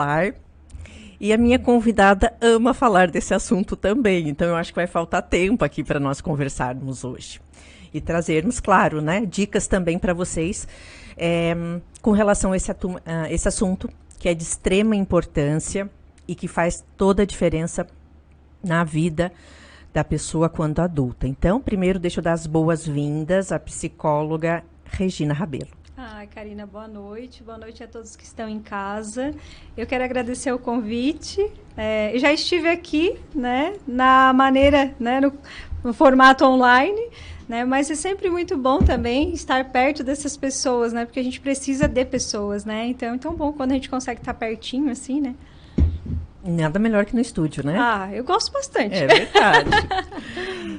falar. E a minha convidada ama falar desse assunto também, então eu acho que vai faltar tempo aqui para nós conversarmos hoje. E trazermos, claro, né, dicas também para vocês com relação a esse assunto, que é de extrema importância e que faz toda a diferença na vida da pessoa quando adulta. Então, primeiro, deixa eu dar as boas-vindas à psicóloga Regina Rabelo. Karina, boa noite. Boa noite a todos que estão em casa. Eu quero agradecer o convite. Eu já estive aqui, né, na maneira, né, no formato online, né, mas é sempre muito bom também estar perto dessas pessoas, né, porque a gente precisa de pessoas, né, então é tão bom quando a gente consegue estar pertinho, assim, né. Nada melhor que no estúdio, né? Eu gosto bastante. É verdade.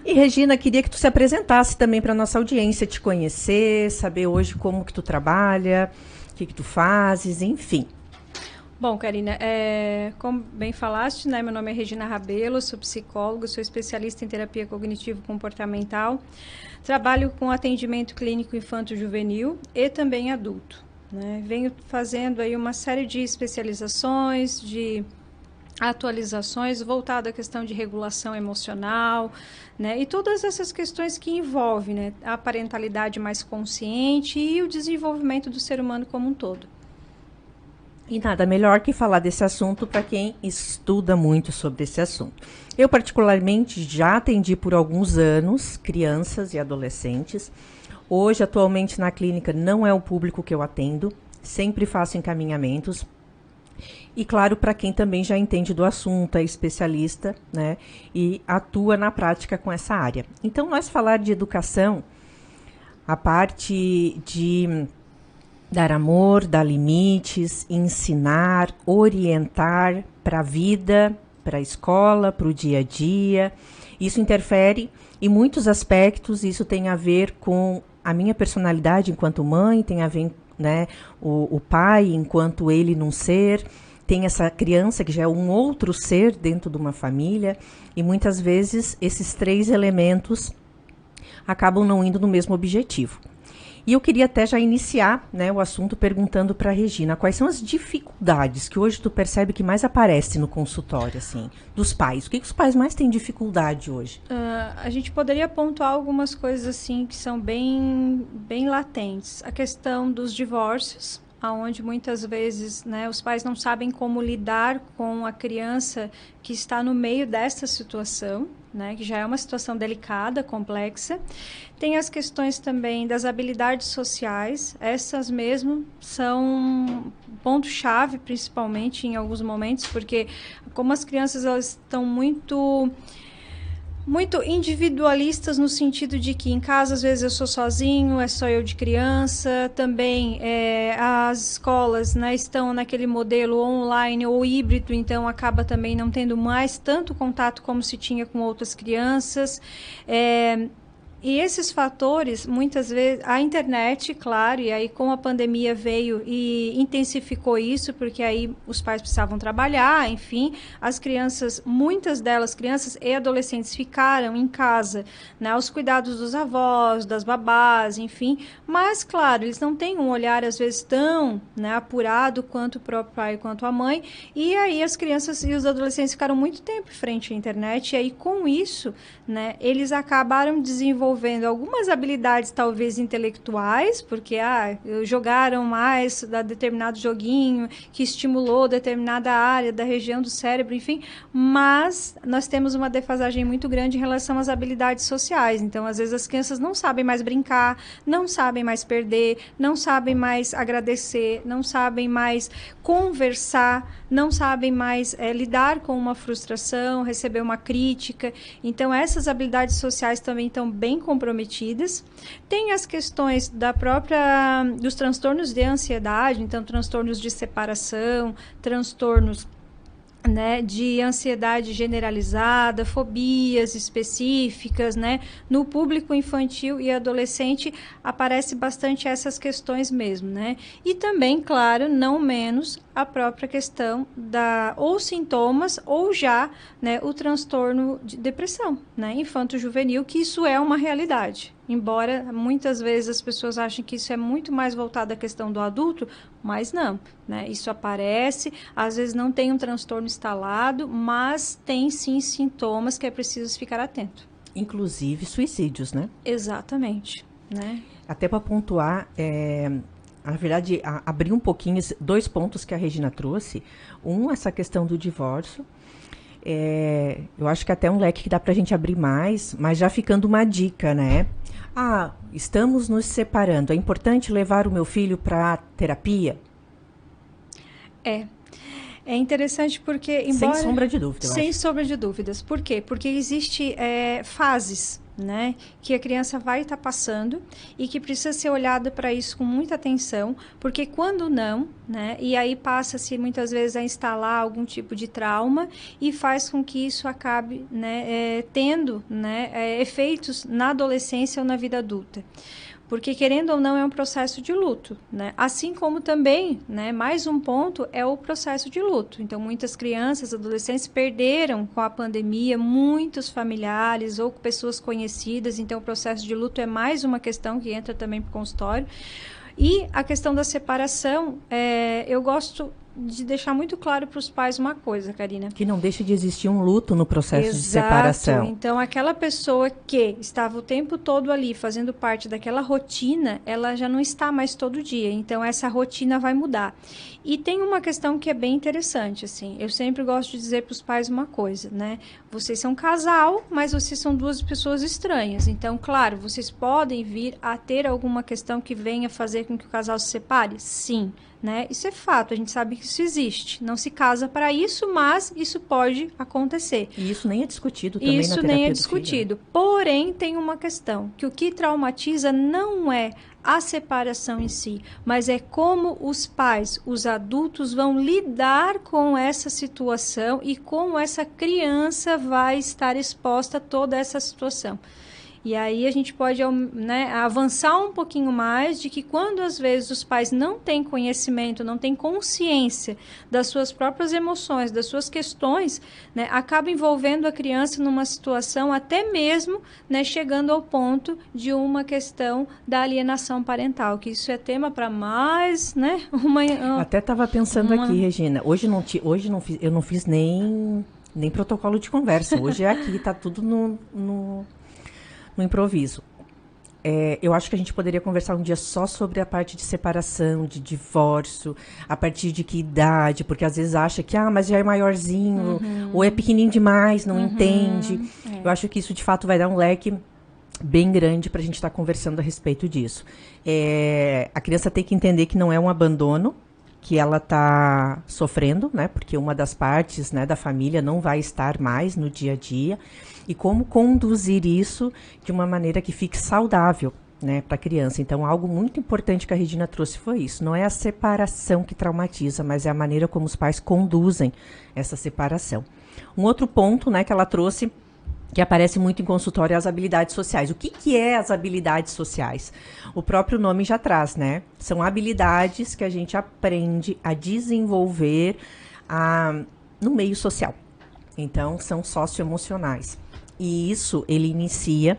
E, Regina, queria que tu se apresentasse também para nossa audiência, te conhecer, saber hoje como que tu trabalha, o que tu fazes, enfim. Bom, Karina, como bem falaste, né, meu nome é Regina Rabelo, sou psicóloga, sou especialista em terapia cognitivo-comportamental, trabalho com atendimento clínico infanto-juvenil e também adulto, né? Venho fazendo aí uma série de especializações, de atualizações voltadas à questão de regulação emocional, né, e todas essas questões que envolvem, né, a parentalidade mais consciente e o desenvolvimento do ser humano como um todo. E nada melhor que falar desse assunto para quem estuda muito sobre esse assunto. Eu, particularmente, já atendi por alguns anos crianças e adolescentes. Hoje, atualmente, na clínica, não é o público que eu atendo. Sempre faço encaminhamentos. E, claro, para quem também já entende do assunto, é especialista, né, e atua na prática com essa área. Então, nós falar de educação, a parte de dar amor, dar limites, ensinar, orientar para a vida, para a escola, para o dia a dia. Isso interfere em muitos aspectos, isso tem a ver com a minha personalidade enquanto mãe, tem a ver, né, o pai enquanto ele num ser, tem essa criança que já é um outro ser dentro de uma família, e muitas vezes esses três elementos acabam não indo no mesmo objetivo. E eu queria até já iniciar, né, o assunto perguntando para a Regina, quais são as dificuldades que hoje tu percebe que mais aparece no consultório, assim, dos pais? O que os pais mais têm dificuldade hoje? A gente poderia pontuar algumas coisas assim que são bem latentes. A questão dos divórcios, aonde muitas vezes, né, os pais não sabem como lidar com a criança que está no meio dessa situação, né, que já é uma situação delicada, complexa. Tem as questões também das habilidades sociais, essas mesmo são ponto-chave, principalmente em alguns momentos, porque como as crianças elas estão muito individualistas no sentido de que em casa às vezes eu sou sozinho, é só eu de criança, também as escolas, né, estão naquele modelo online ou híbrido, então acaba também não tendo mais tanto contato como se tinha com outras crianças. E esses fatores, muitas vezes, a internet, claro, e aí com a pandemia veio e intensificou isso, porque aí os pais precisavam trabalhar, enfim, as crianças, muitas delas, crianças e adolescentes, ficaram em casa, né, aos cuidados dos avós, das babás, enfim, mas, claro, eles não têm um olhar, às vezes, tão, né, apurado quanto o próprio pai, quanto a mãe, e aí as crianças e os adolescentes ficaram muito tempo frente à internet, e aí com isso, né, eles acabaram desenvolvendo algumas habilidades talvez intelectuais, porque jogaram mais da determinado joguinho que estimulou determinada área da região do cérebro, enfim, mas nós temos uma defasagem muito grande em relação às habilidades sociais. Então, às vezes as crianças não sabem mais brincar, não sabem mais perder, não sabem mais agradecer, não sabem mais conversar, não sabem mais lidar com uma frustração, receber uma crítica. Então, essas habilidades sociais também estão bem comprometidas. Tem as questões dos transtornos de ansiedade, então transtornos de separação, transtornos, né, de ansiedade generalizada, fobias específicas, né? No público infantil e adolescente aparece bastante essas questões mesmo, né? E também, claro, não menos, a própria questão ou sintomas ou já, né, o transtorno de depressão, né, infanto-juvenil, que isso é uma realidade. Embora muitas vezes as pessoas achem que isso é muito mais voltado à questão do adulto, mas não, né, isso aparece, às vezes não tem um transtorno instalado, mas tem sim sintomas que é preciso ficar atento. Inclusive suicídios, né? Exatamente, né? Até para pontuar, na verdade, abrir um pouquinho 2 pontos que a Regina trouxe. Essa questão do divórcio. Eu acho que até um leque que dá para a gente abrir mais, mas já ficando uma dica, né? Estamos nos separando. É importante levar o meu filho para terapia? É interessante porque, embora... Sem sombra de dúvida, eu Sem acho. sombra de dúvidas. Por quê? Porque existe fases, né, que a criança vai estar passando e que precisa ser olhada para isso com muita atenção, porque quando não, né, e aí passa-se muitas vezes a instalar algum tipo de trauma e faz com que isso acabe, né, tendo, né, efeitos na adolescência ou na vida adulta. Porque, querendo ou não, é um processo de luto, né? Assim como também, né, mais um ponto é o processo de luto. Então, muitas crianças, adolescentes perderam com a pandemia muitos familiares ou pessoas conhecidas. Então, o processo de luto é mais uma questão que entra também para o consultório. E a questão da separação, eu gosto de deixar muito claro para os pais uma coisa, Karina. Que não deixa de existir um luto no processo Exato. de separação. Então, aquela pessoa que estava o tempo todo ali fazendo parte daquela rotina, ela já não está mais todo dia. Então, essa rotina vai mudar. E tem uma questão que é bem interessante, assim. Eu sempre gosto de dizer para os pais uma coisa, né? Vocês são um casal, mas vocês são 2 pessoas estranhas. Então, claro, vocês podem vir a ter alguma questão que venha fazer com que o casal se separe? Sim. Né? Isso é fato, a gente sabe que isso existe. Não se casa para isso, mas isso pode acontecer. E isso nem é discutido também na terapia Isso nem é do discutido. filho. Porém, tem uma questão, que o que traumatiza não é a separação em si, mas é como os pais, os adultos vão lidar com essa situação e como essa criança vai estar exposta a toda essa situação. E aí a gente pode, né, avançar um pouquinho mais de que quando às vezes os pais não têm conhecimento, não têm consciência das suas próprias emoções, das suas questões, né, acaba envolvendo a criança numa situação até mesmo, né, chegando ao ponto de uma questão da alienação parental, que isso é tema para mais, né, Até estava pensando aqui, Regina, eu não fiz nem protocolo de conversa, hoje é aqui, tá tudo no improviso. Eu acho que a gente poderia conversar um dia só sobre a parte de separação, de divórcio, a partir de que idade, porque às vezes acha que, mas já é maiorzinho, ou é pequenininho demais, não entende. Eu acho que isso, de fato, vai dar um leque bem grande para a gente estar conversando a respeito disso. A criança tem que entender que não é um abandono, que ela está sofrendo, né? Porque uma das partes, né, da família não vai estar mais no dia a dia. E como conduzir isso de uma maneira que fique saudável, né, para a criança. Então, algo muito importante que a Regina trouxe foi isso. Não é a separação que traumatiza, mas é a maneira como os pais conduzem essa separação. Um outro ponto, né, que ela trouxe, que aparece muito em consultório, é as habilidades sociais. O que é as habilidades sociais? O próprio nome já traz, né? São habilidades que a gente aprende a desenvolver no meio social. Então, são socioemocionais. E isso, ele inicia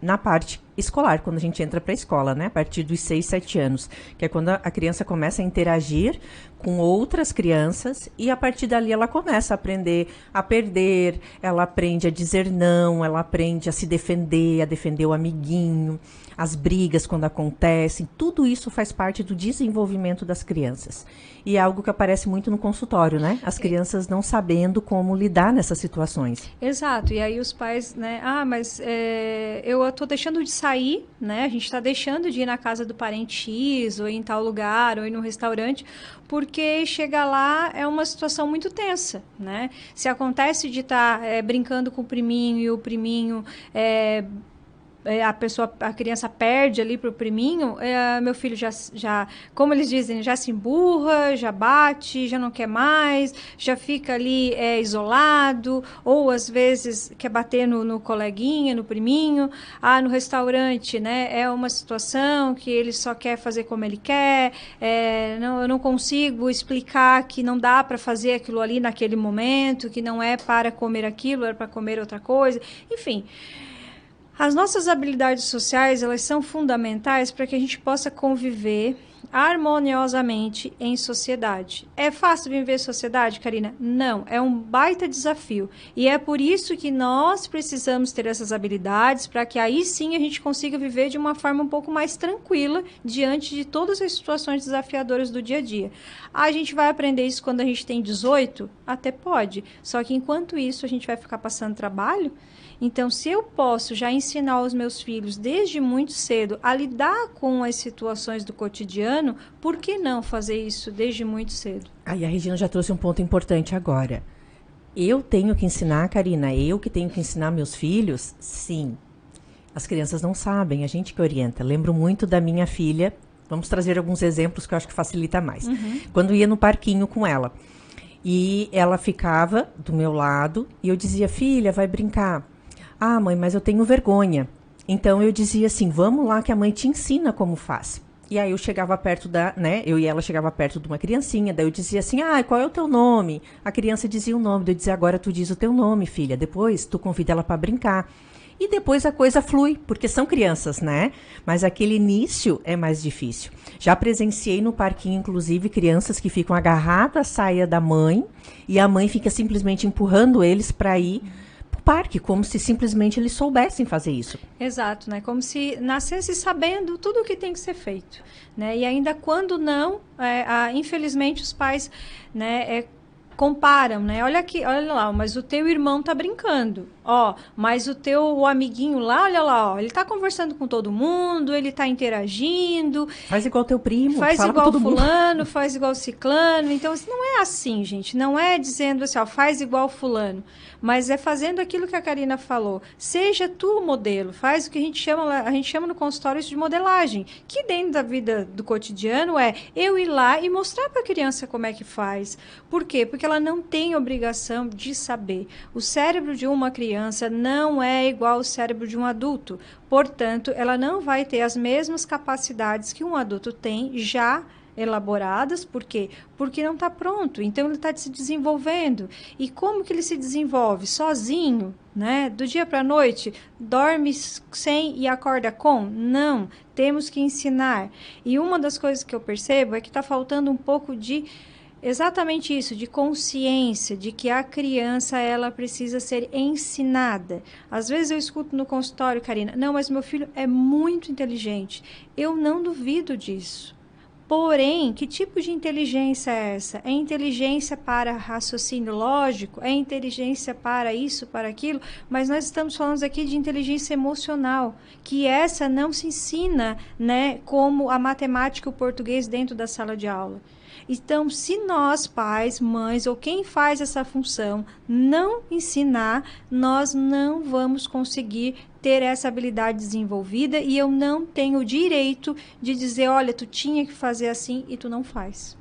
na parte escolar, quando a gente entra para a escola, né? A partir dos 6, 7 anos, que é quando a criança começa a interagir com outras crianças e a partir dali ela começa a aprender a perder, ela aprende a dizer não, ela aprende a se defender, a defender o amiguinho, as brigas quando acontecem, tudo isso faz parte do desenvolvimento das crianças. E é algo que aparece muito no consultório, né? As crianças não sabendo como lidar nessas situações. Exato, e aí os pais, né? Mas eu estou deixando de sair, né? A gente está deixando de ir na casa do parente X, ou ir em tal lugar, ou ir num restaurante, porque chegar lá é uma situação muito tensa, né? Se acontece de estar brincando com o priminho e o priminho a criança perde ali pro priminho, meu filho já, como eles dizem, já se emburra, já bate, já não quer mais, já fica ali isolado, ou às vezes quer bater no coleguinha, no priminho. No restaurante, né, é uma situação que ele só quer fazer como ele quer, eu não consigo explicar que não dá para fazer aquilo ali naquele momento, que não é para comer aquilo, é para comer outra coisa, enfim. As nossas habilidades sociais, elas são fundamentais para que a gente possa conviver harmoniosamente em sociedade. É fácil viver em sociedade, Karina? Não, é um baita desafio. E é por isso que nós precisamos ter essas habilidades, para que aí sim a gente consiga viver de uma forma um pouco mais tranquila diante de todas as situações desafiadoras do dia a dia. A gente vai aprender isso quando a gente tem 18? Até pode. Só que enquanto isso a gente vai ficar passando trabalho. Então, se eu posso já ensinar os meus filhos desde muito cedo a lidar com as situações do cotidiano, por que não fazer isso desde muito cedo? Aí a Regina já trouxe um ponto importante agora. Eu tenho que ensinar, Karina, eu que tenho que ensinar meus filhos? Sim. As crianças não sabem, a gente que orienta. Lembro muito da minha filha, vamos trazer alguns exemplos que eu acho que facilita mais. Quando ia no parquinho com ela, e ela ficava do meu lado, e eu dizia, filha, vai brincar. Ah, mãe, mas eu tenho vergonha. Então eu dizia assim, vamos lá que a mãe te ensina como faz. E aí eu chegava perto eu e ela chegava perto de uma criancinha, daí eu dizia assim, qual é o teu nome? A criança dizia o nome, daí eu dizia, agora tu diz o teu nome, filha, depois tu convida ela para brincar. E depois a coisa flui, porque são crianças, né? Mas aquele início é mais difícil. Já presenciei no parquinho, inclusive, crianças que ficam agarradas à saia da mãe e a mãe fica simplesmente empurrando eles para ir parque, como se simplesmente eles soubessem fazer isso. Exato, né? Como se nascesse sabendo tudo o que tem que ser feito, né? E ainda quando não, infelizmente os pais, né, comparam, né? Olha aqui, olha lá, mas o teu irmão tá brincando, mas o amiguinho lá, olha lá, ele tá conversando com todo mundo, ele tá interagindo. Faz igual teu primo, faz fala igual com todo fulano, mundo. faz igual ciclano. Então, não é assim, gente. Não é dizendo assim, faz igual fulano. Mas é fazendo aquilo que a Karina falou. Seja tu o modelo. Faz o que a gente chama no consultório isso de modelagem. Que dentro da vida do cotidiano é eu ir lá e mostrar para a criança como é que faz. Por quê? Porque ela não tem obrigação de saber. O cérebro de uma criança não é igual ao cérebro de um adulto. Portanto, ela não vai ter as mesmas capacidades que um adulto tem já elaboradas. Por quê? Porque não está pronto. Então, ele está se desenvolvendo. E como que ele se desenvolve? Sozinho, né? Do dia para a noite, dorme sem e acorda com? Não. Temos que ensinar. E uma das coisas que eu percebo é que está faltando um pouco de exatamente isso, de consciência, de que a criança, ela precisa ser ensinada. Às vezes eu escuto no consultório, Karina, não, mas meu filho é muito inteligente. Eu não duvido disso. Porém, que tipo de inteligência é essa? É inteligência para raciocínio lógico? É inteligência para isso, para aquilo? Mas nós estamos falando aqui de inteligência emocional, que essa não se ensina, né, como a matemática e o português dentro da sala de aula. Então, se nós, pais, mães ou quem faz essa função não ensinar, nós não vamos conseguir ter essa habilidade desenvolvida e eu não tenho o direito de dizer, olha, tu tinha que fazer assim e tu não faz.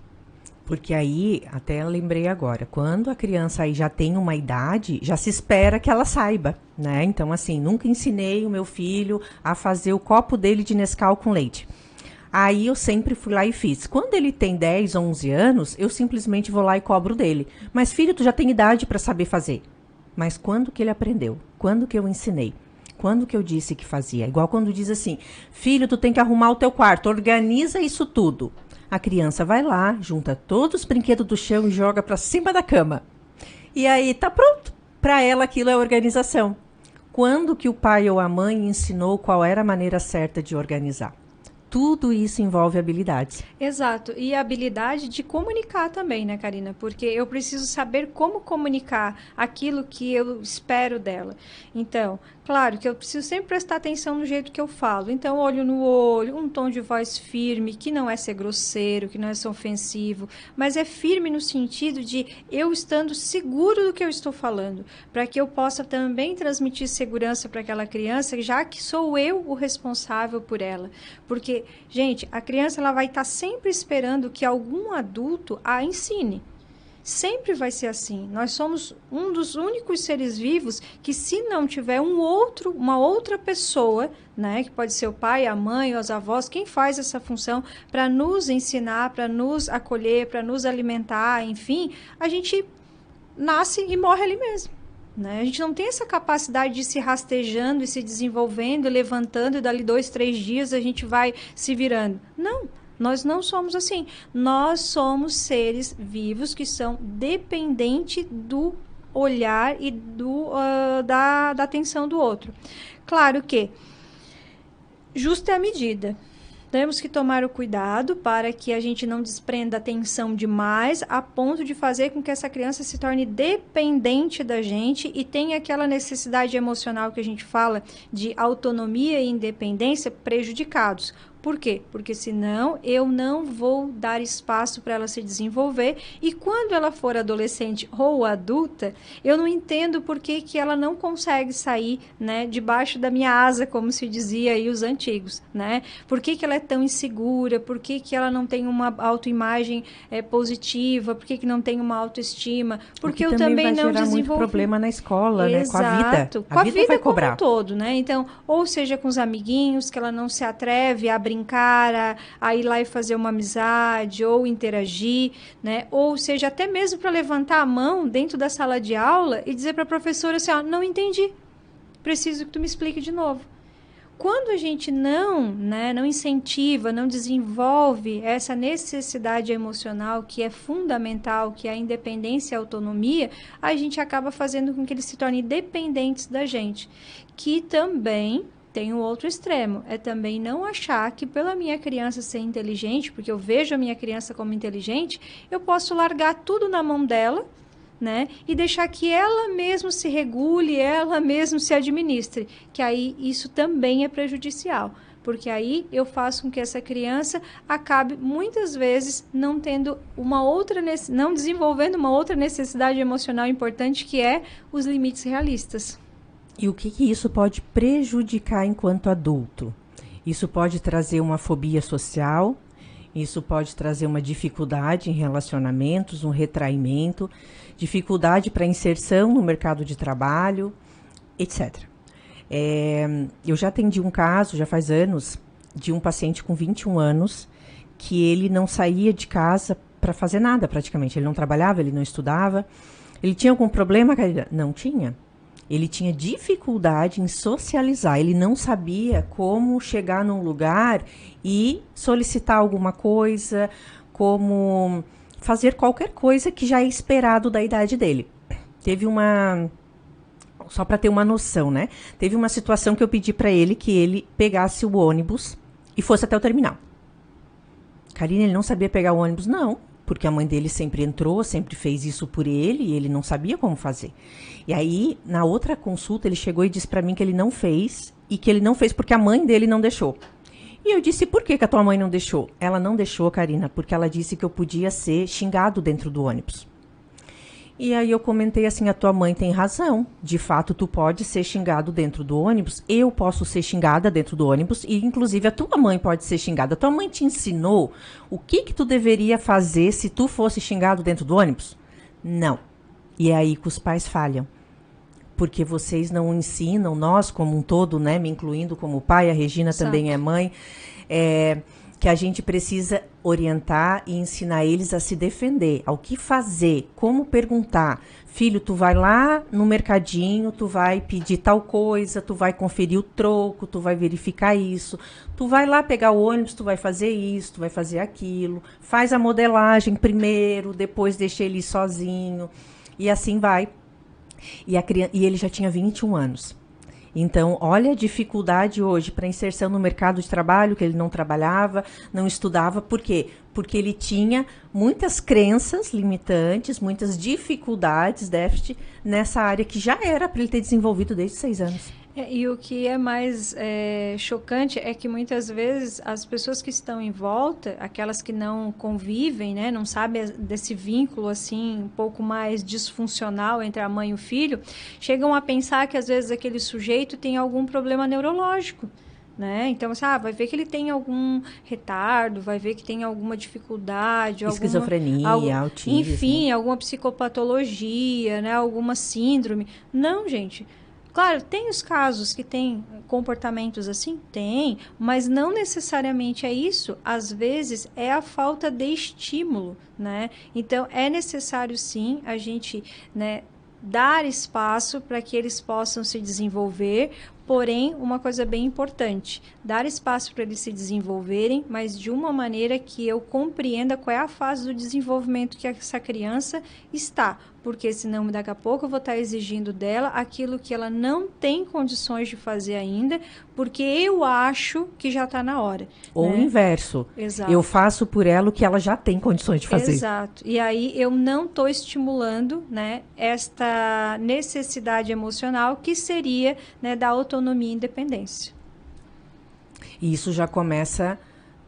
Porque aí, até lembrei agora, quando a criança aí já tem uma idade, já se espera que ela saiba, né? Então, assim, nunca ensinei o meu filho a fazer o copo dele de Nescau com leite. Aí eu sempre fui lá e fiz. Quando ele tem 10, 11 anos, eu simplesmente vou lá e cobro dele. Mas filho, tu já tem idade para saber fazer. Mas quando que ele aprendeu? Quando que eu ensinei? Quando que eu disse que fazia? Igual quando diz assim, filho, tu tem que arrumar o teu quarto, organiza isso tudo. A criança vai lá, junta todos os brinquedos do chão e joga para cima da cama. E aí tá pronto. Para ela aquilo é organização. Quando que o pai ou a mãe ensinou qual era a maneira certa de organizar? Tudo isso envolve habilidades. Exato. E a habilidade de comunicar também, né, Karina? Porque eu preciso saber como comunicar aquilo que eu espero dela. Então, claro que eu preciso sempre prestar atenção no jeito que eu falo. Então, olho no olho, um tom de voz firme, que não é ser grosseiro, que não é ser ofensivo, mas é firme no sentido de eu estando seguro do que eu estou falando, para que eu possa também transmitir segurança para aquela criança, já que sou eu o responsável por ela. Porque, gente, a criança ela vai estar sempre esperando que algum adulto a ensine. Sempre vai ser assim. Nós somos um dos únicos seres vivos que, se não tiver uma outra pessoa, né, que pode ser o pai, a mãe, os avós, quem faz essa função para nos ensinar, para nos acolher, para nos alimentar, enfim, a gente nasce e morre ali mesmo. Né? A gente não tem essa capacidade de ir se rastejando e se desenvolvendo, levantando, e dali 2, 3 dias a gente vai se virando. Não. Nós não somos assim. Nós somos seres vivos que são dependentes do olhar e da atenção do outro. Claro que justa é a medida. Temos que tomar o cuidado para que a gente não desprenda atenção demais a ponto de fazer com que essa criança se torne dependente da gente e tenha aquela necessidade emocional que a gente fala de autonomia e independência prejudicados. Por quê? Porque senão eu não vou dar espaço para ela se desenvolver, e quando ela for adolescente ou adulta, eu não entendo por que ela não consegue sair, né, debaixo da minha asa, como se dizia aí os antigos, né? Por que ela é tão insegura? Por que ela não tem uma autoimagem positiva? Por que não tem uma autoestima? Porque eu também vai não gerar desenvolvi. Muito problema na escola, Exato. Né? Com a vida. Com a vida vai como cobrar. um todo, né? Então, ou seja, com os amiguinhos, que ela não se atreve a brincar, a ir lá e fazer uma amizade, ou interagir, né? Ou seja, até mesmo para levantar a mão dentro da sala de aula e dizer para a professora assim, ó, não entendi, preciso que tu me explique de novo. Quando a gente não incentiva, não desenvolve essa necessidade emocional que é fundamental, que é a independência e a autonomia, a gente acaba fazendo com que eles se tornem dependentes da gente, que também tem um outro extremo, é também não achar que pela minha criança ser inteligente, porque eu vejo a minha criança como inteligente, eu posso largar tudo na mão dela, né, e deixar que ela mesma se regule, ela mesma se administre, que aí isso também é prejudicial, porque aí eu faço com que essa criança acabe muitas vezes não desenvolvendo uma outra necessidade emocional importante, que é os limites realistas. E o que isso pode prejudicar enquanto adulto? Isso pode trazer uma fobia social, isso pode trazer uma dificuldade em relacionamentos, um retraimento, dificuldade para inserção no mercado de trabalho, etc. Eu já atendi um caso, já faz anos, de um paciente com 21 anos, que ele não saía de casa para fazer nada praticamente. Ele não trabalhava, ele não estudava. Ele tinha algum problema, Karina? Não tinha. Ele tinha dificuldade em socializar, ele não sabia como chegar num lugar e solicitar alguma coisa, como fazer qualquer coisa que já é esperado da idade dele. Só para ter uma noção, né? Teve uma situação que eu pedi para ele que ele pegasse o ônibus e fosse até o terminal. Karina, ele não sabia pegar o ônibus? Não. Porque a mãe dele sempre entrou, sempre fez isso por ele e ele não sabia como fazer. E aí, na outra consulta, ele chegou e disse para mim que ele não fez e que ele não fez porque a mãe dele não deixou. E eu disse, por que a tua mãe não deixou? Ela não deixou, Karina, porque ela disse que eu podia ser xingado dentro do ônibus. E aí eu comentei assim, a tua mãe tem razão. De fato, tu pode ser xingado dentro do ônibus, eu posso ser xingada dentro do ônibus e, inclusive, a tua mãe pode ser xingada. A tua mãe te ensinou o que tu deveria fazer se tu fosse xingado dentro do ônibus? Não. E é aí que os pais falham. Porque vocês não ensinam, nós como um todo, né, me incluindo como pai, a Regina Exato. Também é mãe, que a gente precisa orientar e ensinar eles a se defender, ao que fazer, como perguntar. Filho, tu vai lá no mercadinho, tu vai pedir tal coisa, tu vai conferir o troco, tu vai verificar isso, tu vai lá pegar o ônibus, tu vai fazer isso, tu vai fazer aquilo, faz a modelagem primeiro, depois deixa ele ir sozinho, e assim vai. E ele já tinha 21 anos. Então, olha a dificuldade hoje para inserção no mercado de trabalho, que ele não trabalhava, não estudava. Por quê? Porque ele tinha muitas crenças limitantes, muitas dificuldades, déficit, nessa área que já era para ele ter desenvolvido desde 6 anos. E o que é mais chocante é que muitas vezes as pessoas que estão em volta, aquelas que não convivem, né, não sabem desse vínculo assim um pouco mais disfuncional entre a mãe e o filho, chegam a pensar que às vezes aquele sujeito tem algum problema neurológico. Né? Então, você vai ver que ele tem algum retardo, vai ver que tem alguma dificuldade, esquizofrenia, autismo, enfim, alguma psicopatologia, né? Alguma síndrome. Não, gente. Claro, tem os casos que tem comportamentos assim? Tem, mas não necessariamente é isso. Às vezes é a falta de estímulo, né? Então, é necessário sim a gente, né, dar espaço para que eles possam se desenvolver. Porém, uma coisa bem importante, dar espaço para eles se desenvolverem, mas de uma maneira que eu compreenda qual é a fase do desenvolvimento que essa criança está. Porque senão daqui a pouco eu vou estar exigindo dela aquilo que ela não tem condições de fazer ainda, porque eu acho que já está na hora. Ou né? o inverso. Exato. Eu faço por ela o que ela já tem condições de fazer. Exato. E aí eu não estou estimulando, né, esta necessidade emocional que seria, né, da autonomia e independência. E isso já começa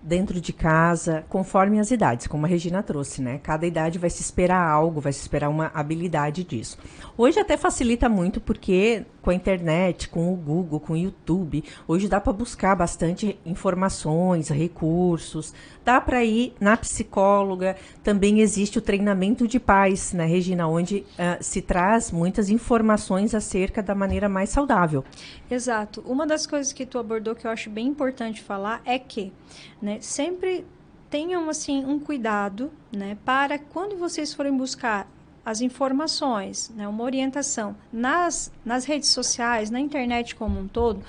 dentro de casa, conforme as idades, como a Regina trouxe, né? Cada idade vai se esperar algo, vai se esperar uma habilidade disso. Hoje até facilita muito porque com a internet, com o Google, com o YouTube, hoje dá para buscar bastante informações, recursos, dá para ir na psicóloga, também existe o treinamento de pais, né, Regina, onde se traz muitas informações acerca da maneira mais saudável. Exato. Uma das coisas que tu abordou que eu acho bem importante falar é que, né, sempre tenham assim um cuidado, né, para quando vocês forem buscar as informações, né, uma orientação nas redes sociais, na internet como um todo,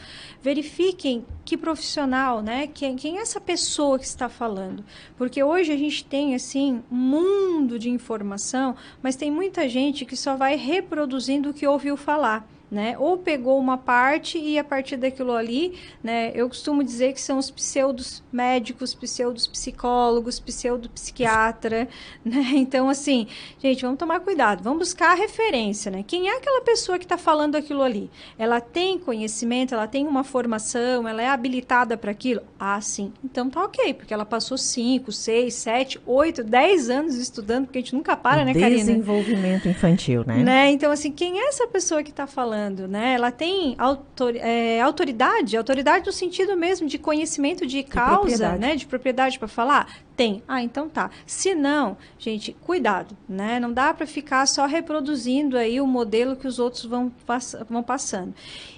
verifiquem que profissional, né, quem é essa pessoa que está falando. Porque hoje a gente tem, assim, um mundo de informação, mas tem muita gente que só vai reproduzindo o que ouviu falar. Né? Ou pegou uma parte e a partir daquilo ali, né, eu costumo dizer que são os pseudos médicos, pseudos psicólogos, pseudo psiquiatra, né? Então, assim, gente, vamos tomar cuidado, vamos buscar a referência, né? Quem é aquela pessoa que está falando aquilo ali? Ela tem conhecimento, ela tem uma formação, ela é habilitada para aquilo? Ah, sim. Então tá ok, porque ela passou 5, 6, 7, 8, 10 anos estudando, porque a gente nunca para, né, Karina? Desenvolvimento infantil, né? Então, assim, quem é essa pessoa que está falando? Né? Ela tem autoridade no sentido mesmo de conhecimento de causa, né? De propriedade para falar? Tem. Ah, então tá. Se não, gente, cuidado, né? Não dá para ficar só reproduzindo aí o modelo que os outros vão passando.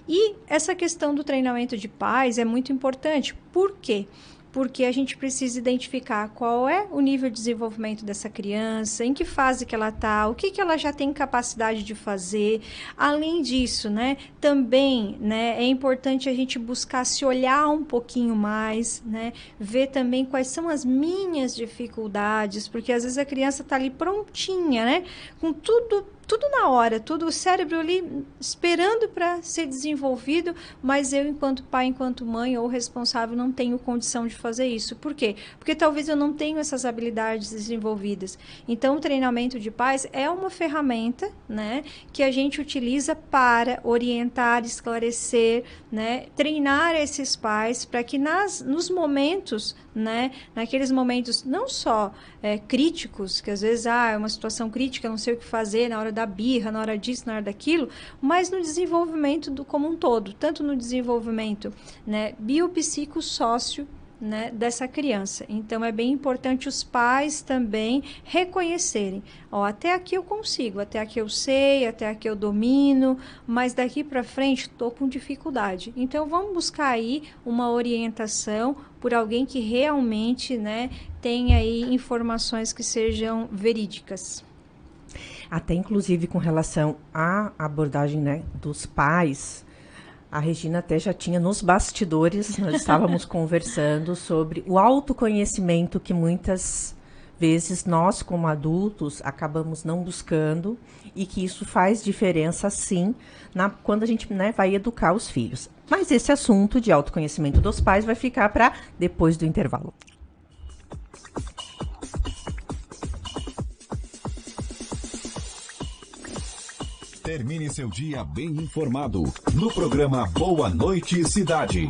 E essa questão do treinamento de pais é muito importante. Por quê? Porque a gente precisa identificar qual é o nível de desenvolvimento dessa criança, em que fase que ela está, o que ela já tem capacidade de fazer. Além disso, né, também, né, é importante a gente buscar se olhar um pouquinho mais, né, ver também quais são as minhas dificuldades, porque às vezes a criança está ali prontinha, né, com tudo na hora, o cérebro ali esperando para ser desenvolvido, mas eu, enquanto pai, enquanto mãe ou responsável, não tenho condição de fazer isso. Por quê? Porque talvez eu não tenha essas habilidades desenvolvidas. Então, o treinamento de pais é uma ferramenta, né, que a gente utiliza para orientar, esclarecer, né, treinar esses pais para que nos momentos, né, naqueles momentos não só críticos, que às vezes é uma situação crítica, não sei o que fazer na hora da birra, na hora disso, na hora daquilo, mas no desenvolvimento como um todo, tanto no desenvolvimento, né, biopsicossócio, né, dessa criança. Então, é bem importante os pais também reconhecerem, até aqui eu consigo, até aqui eu sei, até aqui eu domino, mas daqui para frente estou com dificuldade. Então, vamos buscar aí uma orientação por alguém que realmente, né, tenha aí informações que sejam verídicas. Até inclusive com relação à abordagem, né, dos pais, a Regina até já tinha nos bastidores, nós estávamos conversando sobre o autoconhecimento que muitas vezes nós, como adultos, acabamos não buscando e que isso faz diferença, sim, quando a gente, né, vai educar os filhos. Mas esse assunto de autoconhecimento dos pais vai ficar para depois do intervalo. Termine seu dia bem informado no programa Boa Noite Cidade.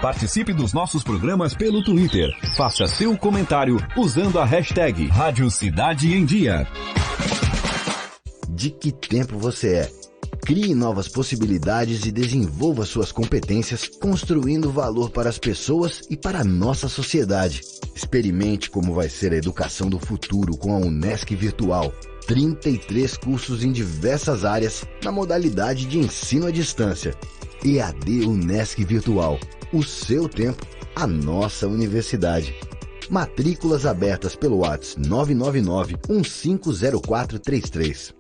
Participe dos nossos programas pelo Twitter. Faça seu comentário usando a hashtag Rádio Cidade em Dia. De que tempo você é? Crie novas possibilidades e desenvolva suas competências, construindo valor para as pessoas e para a nossa sociedade. Experimente como vai ser a educação do futuro com a Unesc Virtual. 33 cursos em diversas áreas na modalidade de ensino à distância. EAD Unesc Virtual. O seu tempo, a nossa universidade. Matrículas abertas pelo WhatsApp 999-150433.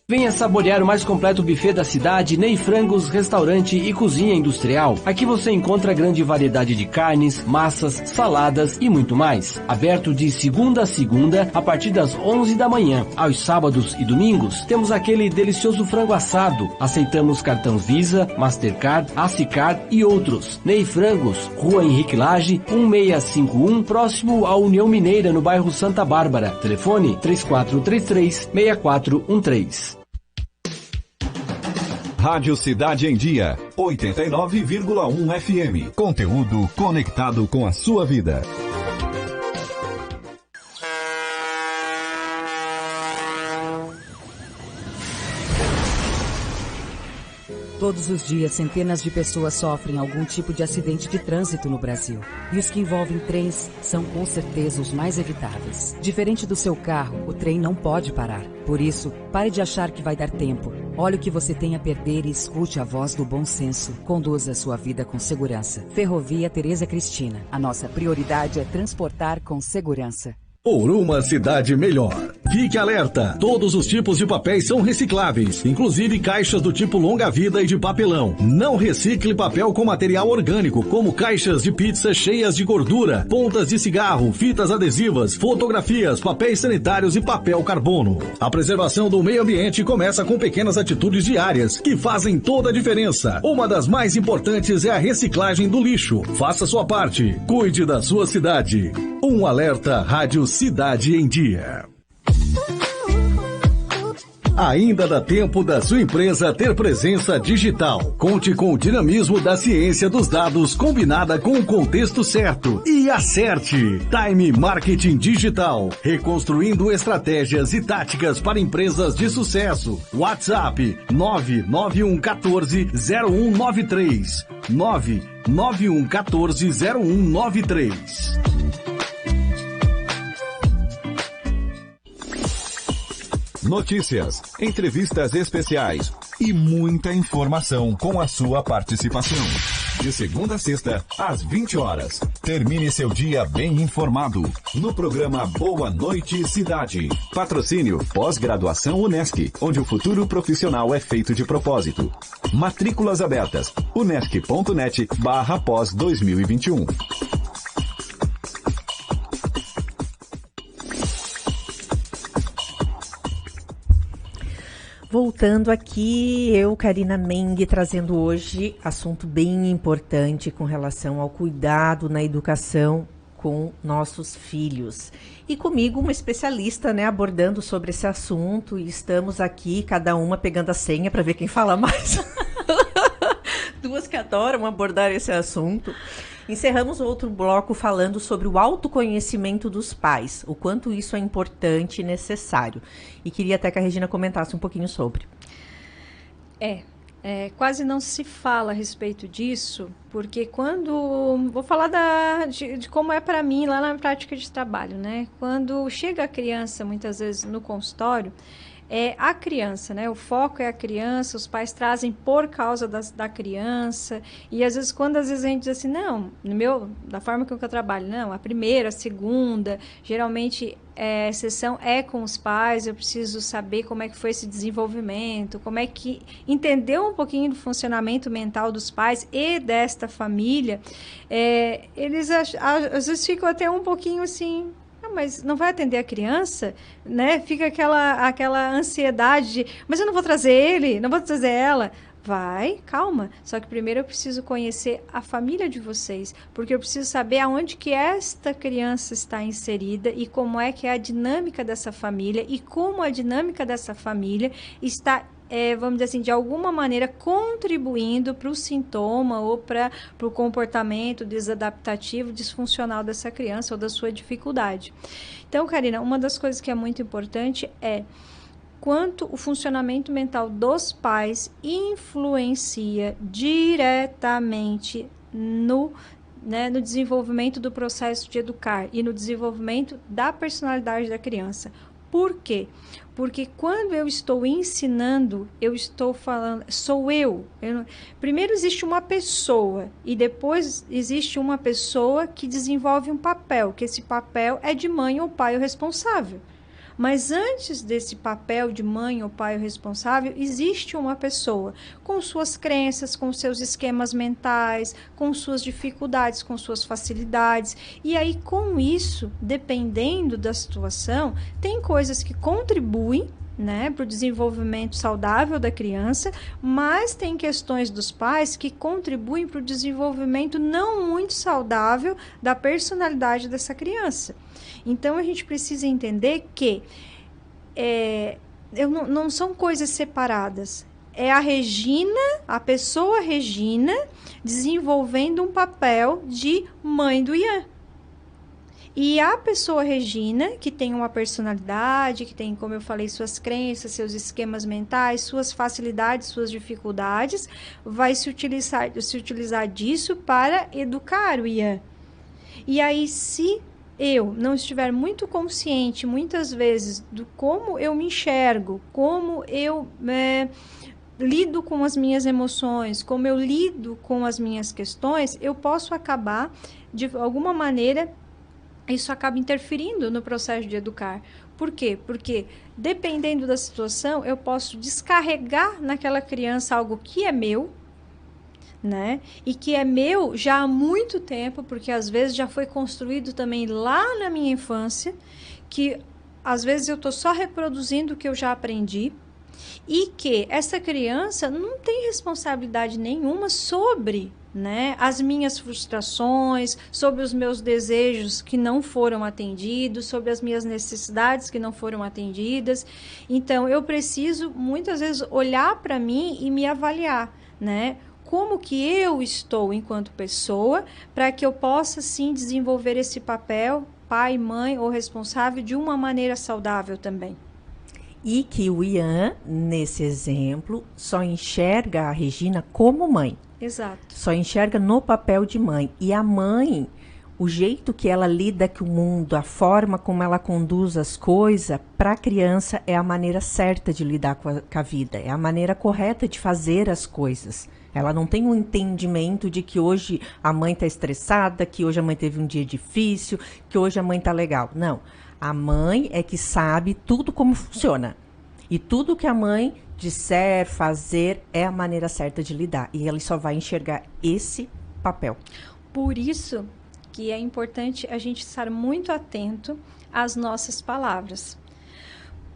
Venha saborear o mais completo buffet da cidade, Ney Frangos, restaurante e cozinha industrial. Aqui você encontra grande variedade de carnes, massas, saladas e muito mais. Aberto de segunda a segunda, a partir das 11 da manhã. Aos sábados e domingos, temos aquele delicioso frango assado. Aceitamos cartão Visa, Mastercard, Acicard e outros. Ney Frangos, Rua Henrique Lage, 1651, próximo à União Mineira, no bairro Santa Bárbara. Telefone 3433-6413. Rádio Cidade em Dia, 89,1 FM. Conteúdo conectado com a sua vida. Todos os dias, centenas de pessoas sofrem algum tipo de acidente de trânsito no Brasil. E os que envolvem trens são com certeza os mais evitáveis. Diferente do seu carro, o trem não pode parar. Por isso, pare de achar que vai dar tempo. Olhe o que você tem a perder e escute a voz do bom senso. Conduza a sua vida com segurança. Ferrovia Tereza Cristina. A nossa prioridade é transportar com segurança. Por uma cidade melhor. Fique alerta, todos os tipos de papéis são recicláveis, inclusive caixas do tipo longa-vida e de papelão. Não recicle papel com material orgânico, como caixas de pizza cheias de gordura, pontas de cigarro, fitas adesivas, fotografias, papéis sanitários e papel carbono. A preservação do meio ambiente começa com pequenas atitudes diárias, que fazem toda a diferença. Uma das mais importantes é a reciclagem do lixo. Faça sua parte, cuide da sua cidade. Um alerta Rádio Cidade em Dia. Ainda dá tempo da sua empresa ter presença digital. Conte com o dinamismo da ciência dos dados combinada com o contexto certo. E acerte! Time Marketing Digital. Reconstruindo estratégias e táticas para empresas de sucesso. WhatsApp 991140193. 991140193. Notícias, entrevistas especiais e muita informação com a sua participação. De segunda a sexta, às 20 horas. Termine seu dia bem informado no programa Boa Noite Cidade. Patrocínio Pós-Graduação Unesc, onde o futuro profissional é feito de propósito. Matrículas abertas. unesc.net/pós 2021. Voltando aqui, eu, Karina Meng, trazendo hoje assunto bem importante com relação ao cuidado na educação com nossos filhos. E comigo uma especialista, né, abordando sobre esse assunto, e estamos aqui, cada uma pegando a senha para ver quem fala mais. Duas que adoram abordar esse assunto. Encerramos outro bloco falando sobre o autoconhecimento dos pais, o quanto isso é importante e necessário. E queria até que a Regina comentasse um pouquinho sobre. Quase não se fala a respeito disso, porque quando... Vou falar de como é para mim lá na prática de trabalho, né? Quando chega a criança, muitas vezes no consultório, é a criança, né? O foco é a criança, os pais trazem por causa da criança, e às vezes a gente diz assim, não, da forma que eu trabalho, não, a primeira, a segunda, geralmente sessão é com os pais, eu preciso saber como é que foi esse desenvolvimento, como é que entender um pouquinho do funcionamento mental dos pais e desta família, eles às vezes ficam até um pouquinho assim, mas não vai atender a criança, né? Fica aquela ansiedade de, mas eu não vou trazer ele, não vou trazer ela. Vai, calma. Só que primeiro eu preciso conhecer a família de vocês, porque eu preciso saber aonde que esta criança está inserida e como é que é a dinâmica dessa família e como a dinâmica dessa família está, vamos dizer assim, de alguma maneira contribuindo para o sintoma ou para o comportamento desadaptativo, disfuncional dessa criança ou da sua dificuldade. Então, Karina, uma das coisas que é muito importante é quanto o funcionamento mental dos pais influencia diretamente no desenvolvimento do processo de educar e no desenvolvimento da personalidade da criança. Por quê? Porque quando eu estou ensinando, eu estou falando, sou eu. Primeiro existe uma pessoa e depois existe uma pessoa que desenvolve um papel, que esse papel é de mãe ou pai o responsável. Mas antes desse papel de mãe ou pai responsável, existe uma pessoa com suas crenças, com seus esquemas mentais, com suas dificuldades, com suas facilidades. E aí, com isso, dependendo da situação, tem coisas que contribuem, né, para o desenvolvimento saudável da criança, mas tem questões dos pais que contribuem para o desenvolvimento não muito saudável da personalidade dessa criança. Então, a gente precisa entender que não são coisas separadas. É a Regina, a pessoa Regina, desenvolvendo um papel de mãe do Ian. E a pessoa Regina, que tem uma personalidade, que tem, como eu falei, suas crenças, seus esquemas mentais, suas facilidades, suas dificuldades, vai se utilizar disso para educar o Ian. E aí, se eu não estiver muito consciente, muitas vezes, do como eu me enxergo, como eu lido com as minhas emoções, como eu lido com as minhas questões, eu posso acabar, de alguma maneira, isso acaba interferindo no processo de educar. Por quê? Porque, dependendo da situação, eu posso descarregar naquela criança algo que é meu, né? E que é meu já há muito tempo, porque às vezes já foi construído também lá na minha infância, que às vezes eu estou só reproduzindo o que eu já aprendi, e que essa criança não tem responsabilidade nenhuma sobre, né, as minhas frustrações, sobre os meus desejos que não foram atendidos, sobre as minhas necessidades que não foram atendidas. Então, eu preciso, muitas vezes, olhar para mim e me avaliar, né? Como que eu estou enquanto pessoa, para que eu possa, sim, desenvolver esse papel, pai, mãe ou responsável, de uma maneira saudável também. E que o Ian, nesse exemplo, só enxerga a Regina como mãe. Exato. Só enxerga no papel de mãe. E a mãe, o jeito que ela lida com o mundo, a forma como ela conduz as coisas, para a criança é a maneira certa de lidar com a vida. É a maneira correta de fazer as coisas. Ela não tem um entendimento de que hoje a mãe está estressada, que hoje a mãe teve um dia difícil, que hoje a mãe está legal. Não. A mãe é que sabe tudo como funciona. E tudo que a mãe disser, fazer, é a maneira certa de lidar. E ela só vai enxergar esse papel. Por isso que é importante a gente estar muito atento às nossas palavras.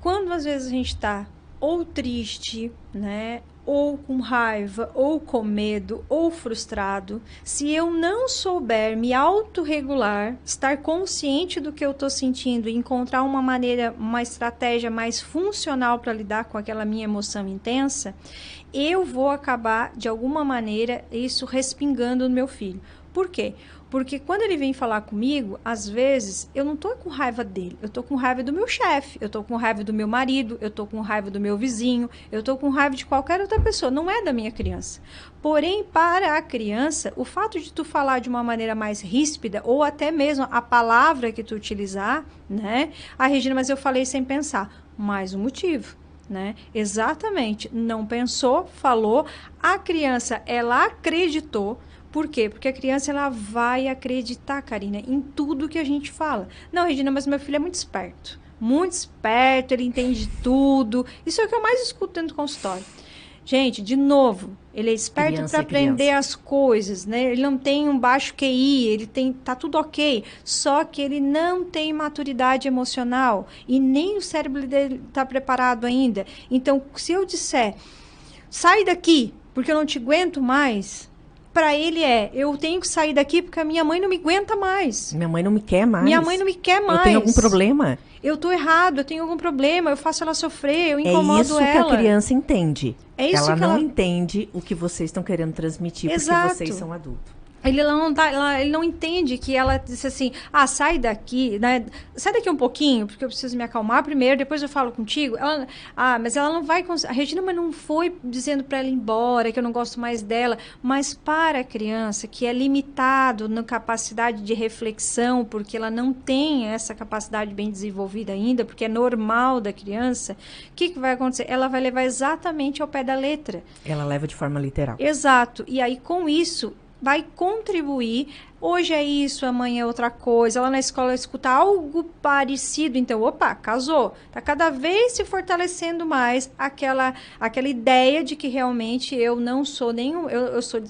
Quando às vezes a gente está ou triste, né, ou com raiva, ou com medo, ou frustrado, se eu não souber me autorregular, estar consciente do que eu estou sentindo e encontrar uma maneira, uma estratégia mais funcional para lidar com aquela minha emoção intensa, eu vou acabar, de alguma maneira, isso respingando no meu filho. Por quê? Porque quando ele vem falar comigo, às vezes, eu não estou com raiva dele, eu estou com raiva do meu chefe, eu estou com raiva do meu marido, eu estou com raiva do meu vizinho, eu estou com raiva de qualquer outra pessoa, não é da minha criança. Porém, para a criança, o fato de tu falar de uma maneira mais ríspida, ou até mesmo a palavra que tu utilizar, né? Ah, Regina, mas eu falei sem pensar. Mais um motivo. Né? Exatamente, não pensou, falou, a criança, ela acreditou, Por quê? Porque a criança ela vai acreditar, Karina, em tudo que a gente fala. Não, Regina, mas meu filho é muito esperto. Muito esperto, ele entende tudo. Isso é o que eu mais escuto dentro do consultório. Gente, de novo, ele é esperto para aprender as coisas, né? Ele não tem um baixo QI, ele tá tudo ok. Só que ele não tem maturidade emocional e nem o cérebro dele está preparado ainda. Então, se eu disser, sai daqui, porque eu não te aguento mais, para ele eu tenho que sair daqui porque a minha mãe não me aguenta mais. Minha mãe não me quer mais. Minha mãe não me quer mais. Eu tenho algum problema. Eu tô errado, eu tenho algum problema, eu faço ela sofrer, eu incomodo ela. É isso que a criança entende. É isso ela que não entende o que vocês estão querendo transmitir, Exato. Porque vocês são adultos. Ele não entende que ela disse assim, sai daqui, né? Sai daqui um pouquinho, porque eu preciso me acalmar primeiro, depois eu falo contigo. Mas ela não vai... A Regina mas não foi dizendo para ela ir embora, que eu não gosto mais dela. Mas para a criança, que é limitado na capacidade de reflexão, porque ela não tem essa capacidade bem desenvolvida ainda, porque é normal da criança, o que vai acontecer? Ela vai levar exatamente ao pé da letra. Ela leva de forma literal. Exato. E aí, com isso... vai contribuir, hoje é isso, amanhã é outra coisa, lá na escola escuta algo parecido, então, casou, tá cada vez se fortalecendo mais aquela ideia de que realmente eu não sou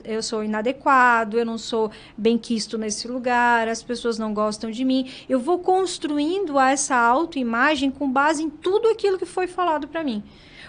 eu sou inadequado, eu não sou benquisto nesse lugar, as pessoas não gostam de mim, eu vou construindo essa autoimagem com base em tudo aquilo que foi falado para mim.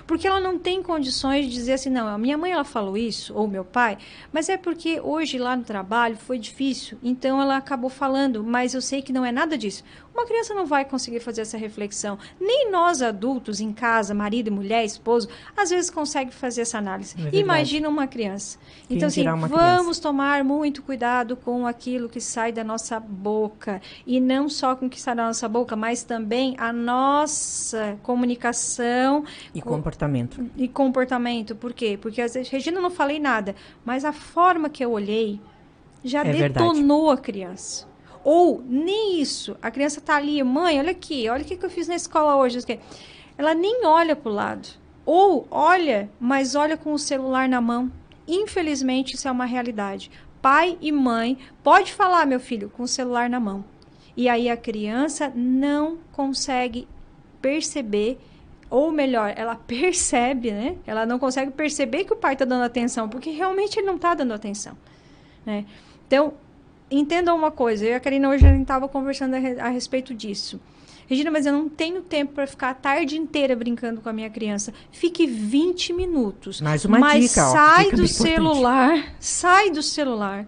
Porque ela não tem condições de dizer assim, não, a minha mãe ela falou isso, ou meu pai, mas é porque hoje lá no trabalho foi difícil, então ela acabou falando, mas eu sei que não é nada disso. Uma criança não vai conseguir fazer essa reflexão. Nem nós adultos em casa, marido e mulher, esposo, às vezes consegue fazer essa análise. Imagina uma criança. Então, assim, vamos tomar muito cuidado com aquilo que sai da nossa boca. E não só com o que sai da nossa boca, mas também a nossa comunicação. E comportamento. E comportamento. Por quê? Porque, às vezes, Regina, não falei nada, mas a forma que eu olhei já detonou a criança. Ou nem isso, a criança tá ali, mãe, olha aqui, olha o que eu fiz na escola hoje. Ela nem olha pro lado. Ou olha, mas olha com o celular na mão. Infelizmente, isso é uma realidade. Pai e mãe, pode falar, meu filho, com o celular na mão. E aí a criança não consegue perceber, ou melhor, ela percebe, né? Ela não consegue perceber que o pai tá dando atenção, porque realmente ele não tá dando atenção, né? Então, entendam uma coisa, eu e a Karina hoje a gente estava conversando a respeito disso. Regina, mas eu não tenho tempo para ficar a tarde inteira brincando com a minha criança. Fique 20 minutos. Mais uma dica, sai do celular, sai do celular,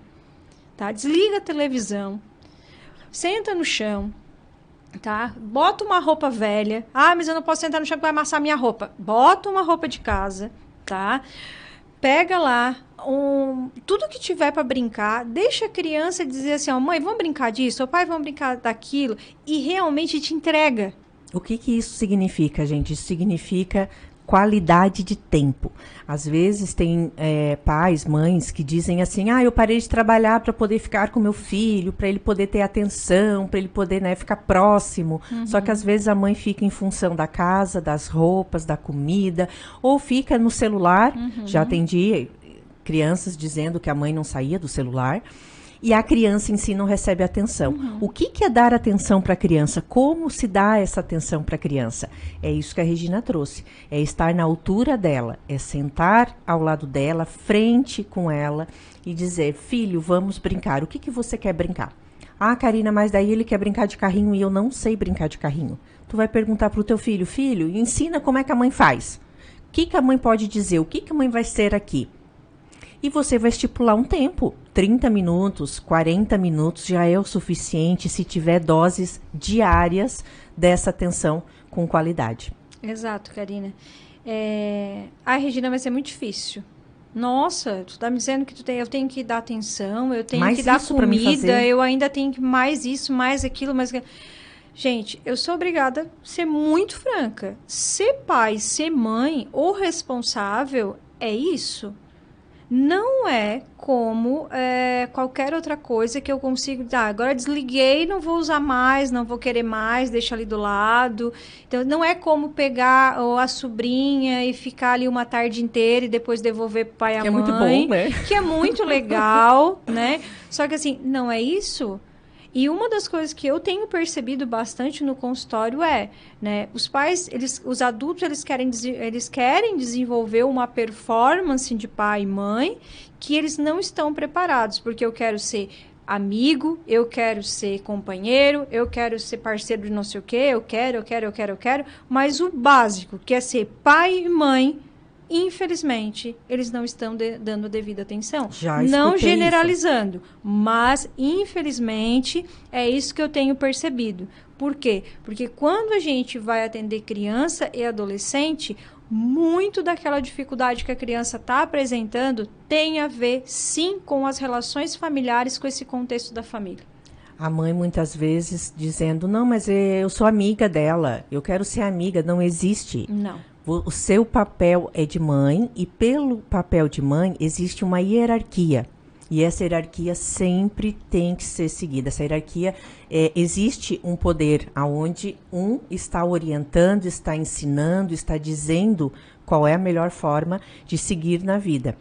tá? Desliga a televisão, senta no chão, tá? Bota uma roupa velha. Mas eu não posso sentar no chão que vai amassar minha roupa. Bota uma roupa de casa, tá? Pega lá tudo que tiver para brincar, deixa a criança dizer assim, mãe, vamos brincar disso, pai, vamos brincar daquilo, e realmente te entrega. O que isso significa, gente? Isso significa qualidade de tempo. Às vezes tem pais, mães que dizem assim, eu parei de trabalhar para poder ficar com meu filho, para ele poder ter atenção, para ele poder, né, ficar próximo. Uhum. Só que às vezes a mãe fica em função da casa, das roupas, da comida, ou fica no celular. Uhum. Já atendi crianças dizendo que a mãe não saía do celular. E a criança em si não recebe atenção. Uhum. O que é dar atenção para a criança? Como se dá essa atenção para a criança? É isso que a Regina trouxe. É estar na altura dela. É sentar ao lado dela, frente com ela e dizer, filho, vamos brincar. O que você quer brincar? Karina, mas daí ele quer brincar de carrinho e eu não sei brincar de carrinho. Tu vai perguntar para o teu filho, ensina como é que a mãe faz. O que a mãe pode dizer? O que a mãe vai ser aqui? E você vai estipular um tempo. 30 minutos, 40 minutos já é o suficiente se tiver doses diárias dessa atenção com qualidade. Exato, Karina. Regina, vai ser muito difícil. Nossa, tu tá me dizendo que eu tenho que dar atenção, eu tenho mais que dar comida, eu ainda tenho que mais isso, mais aquilo, mais... Gente, eu sou obrigada a ser muito franca. Ser pai, ser mãe ou responsável é isso. não é como qualquer outra coisa que eu consigo... agora desliguei, não vou usar mais, não vou querer mais, deixa ali do lado. Então, não é como pegar a sobrinha e ficar ali uma tarde inteira e depois devolver pro pai e a mãe. Que é muito bom, né? Que é muito legal, né? Só que assim, não é isso... E uma das coisas que eu tenho percebido bastante no consultório é, né, os pais, os adultos, eles querem desenvolver uma performance de pai e mãe que eles não estão preparados, porque eu quero ser amigo, eu quero ser companheiro, eu quero ser parceiro de não sei o quê, eu quero, mas o básico, que é ser pai e mãe, infelizmente, eles não estão dando devida atenção. Não generalizando, mas, infelizmente, é isso que eu tenho percebido. Por quê? Porque quando a gente vai atender criança e adolescente, muito daquela dificuldade que a criança está apresentando tem a ver, sim, com as relações familiares, com esse contexto da família. A mãe, muitas vezes, dizendo, não, mas eu sou amiga dela, eu quero ser amiga. Não existe. Não. O seu papel é de mãe e pelo papel de mãe existe uma hierarquia. E essa hierarquia sempre tem que ser seguida. Essa hierarquia, existe um poder onde um está orientando, está ensinando, está dizendo qual é a melhor forma de seguir na vida.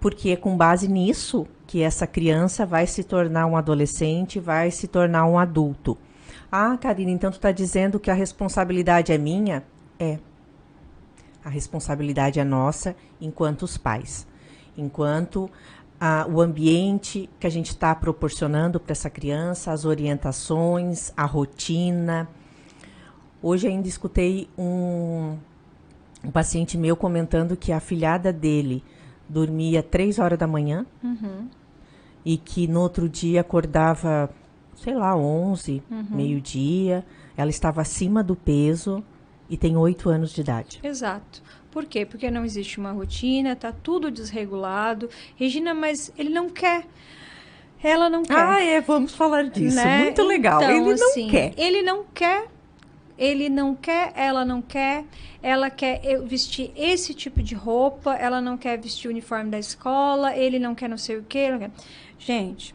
Porque é com base nisso que essa criança vai se tornar um adolescente, vai se tornar um adulto. Ah, Karina, então tu está dizendo que a responsabilidade é minha? É. A responsabilidade é nossa enquanto os pais, enquanto o ambiente que a gente está proporcionando para essa criança, as orientações, a rotina. Hoje ainda escutei um paciente meu comentando que a afilhada dele dormia 3 horas da manhã e que no outro dia acordava, sei lá, 11, meio-dia. Ela estava acima do peso. E tem 8 anos de idade. Exato. Por quê? Porque não existe uma rotina, tá tudo desregulado. Regina, mas ele não quer. Ela não quer. Vamos falar disso. Né? Muito legal. Então, ele não assim, quer. Ele não quer. Ele não quer, ela não quer. Ela quer vestir esse tipo de roupa, ela não quer vestir o uniforme da escola, ele não quer não sei o quê. Gente,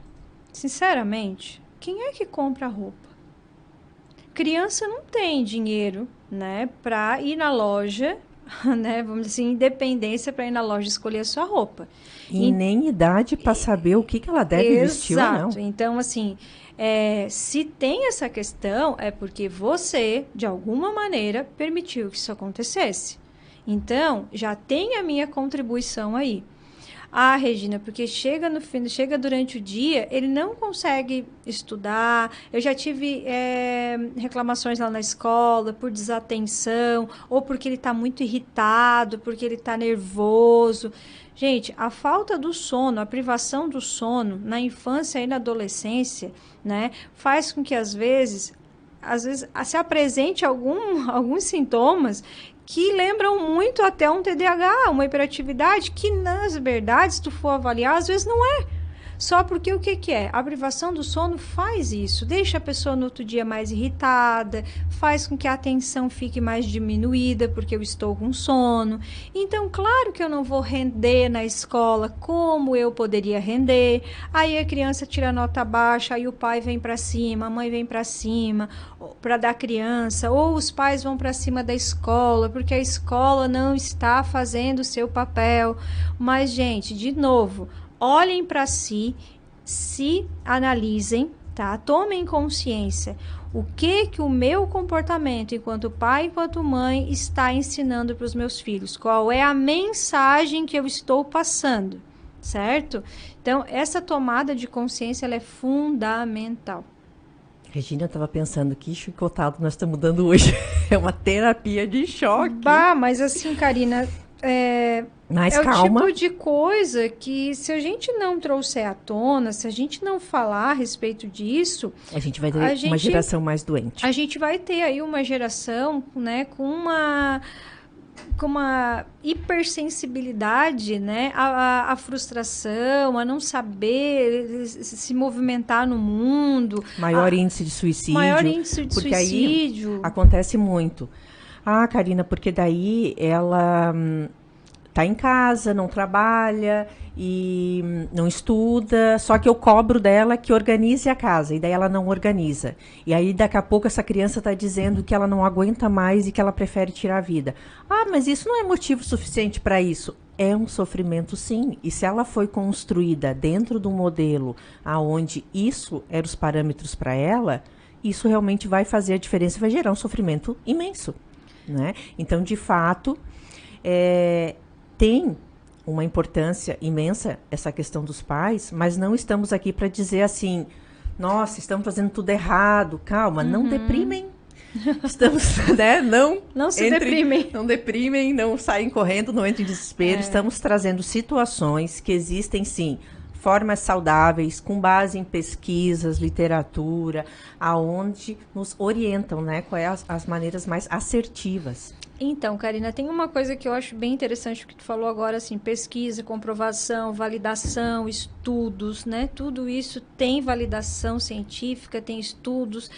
sinceramente, quem é que compra roupa? Criança não tem dinheiro, né, para ir na loja, né, vamos dizer assim, independência para ir na loja escolher a sua roupa. E nem idade para saber o que ela deve vestir ou não. Exato. Então, assim, se tem essa questão, é porque você, de alguma maneira, permitiu que isso acontecesse. Então, já tem a minha contribuição aí. Ah, Regina, porque chega durante o dia, ele não consegue estudar. Eu já tive reclamações lá na escola por desatenção, ou porque ele está muito irritado, porque ele está nervoso. Gente, a falta do sono, a privação do sono na infância e na adolescência, né, faz com que às vezes se apresente alguns sintomas que lembram muito até um TDAH, uma hiperatividade, que, nas verdades, se tu for avaliar, às vezes não é. Só porque o que é? A privação do sono faz isso, deixa a pessoa no outro dia mais irritada, faz com que a atenção fique mais diminuída, porque eu estou com sono. Então, claro que eu não vou render na escola como eu poderia render. Aí a criança tira nota baixa, aí o pai vem para cima, a mãe vem para cima para dar criança, ou os pais vão para cima da escola, porque a escola não está fazendo o seu papel. Mas, gente, de novo, olhem para si, se analisem, tá? Tomem consciência. O que o meu comportamento enquanto pai, enquanto mãe, está ensinando para os meus filhos? Qual é a mensagem que eu estou passando, certo? Então, essa tomada de consciência, ela é fundamental. Regina, eu estava pensando que chicotado nós estamos dando hoje. É uma terapia de choque. Mas assim, Karina... Mas calma. O tipo de coisa que, se a gente não trouxer à tona, se a gente não falar a respeito disso... A gente vai ter uma geração mais doente. A gente vai ter aí uma geração, né, com uma hipersensibilidade, né, à frustração, a não saber se movimentar no mundo. Maior índice de suicídio. Maior índice de porque suicídio. Aí acontece muito. Ah, Karina, porque daí ela tá em casa, não trabalha e não estuda, só que eu cobro dela que organize a casa, e daí ela não organiza. E aí daqui a pouco essa criança está dizendo que ela não aguenta mais e que ela prefere tirar a vida. Ah, mas isso não é motivo suficiente para isso. É um sofrimento, sim. E se ela foi construída dentro de um modelo aonde isso eram os parâmetros para ela, isso realmente vai fazer a diferença, vai gerar um sofrimento imenso, né? Então, de fato, tem uma importância imensa essa questão dos pais, mas não estamos aqui para dizer assim, nossa, estamos fazendo tudo errado, calma, não deprimem. Estamos, né, não se deprimem. Não deprimem, não saem correndo, não entrem em desespero. Estamos trazendo situações que existem, sim, formas saudáveis, com base em pesquisas, literatura, aonde nos orientam, né, quais as maneiras mais assertivas. Então, Karina, tem uma coisa que eu acho bem interessante que tu falou agora, assim, pesquisa, comprovação, validação, estudos, né? Tudo isso tem validação científica, tem estudos